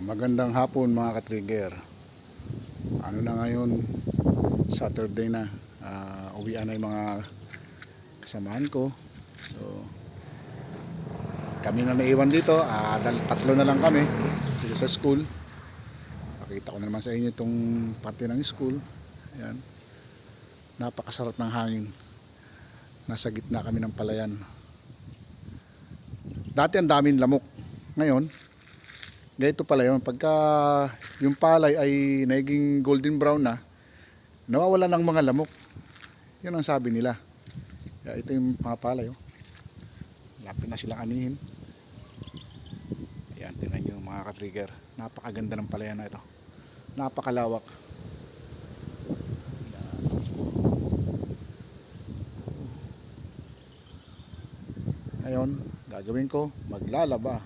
Magandang hapon mga ka-trigger. Ano na ngayon, Saturday na. Uwian na yung mga kasamahan ko. So kami na naiwan dito. Tatlo na lang kami dito sa school. Pakita ko na naman sa inyo itong parte ng school. Ayan. Napakasarap ng hangin. Nasa gitna kami ng palayan. Dati ang daming lamok. Ngayon ganito pala yun, pagka yung palay ay naging golden brown na, nawawala ng mga lamok. Yun ang sabi nila. Kaya ito yung mga palay, oh. Lapit na silang anihin. Ayan, tingnan nyo mga ka-trigger. Napakaganda ng palayan na ito. Napakalawak. Ngayon, gagawin ko, maglalaba.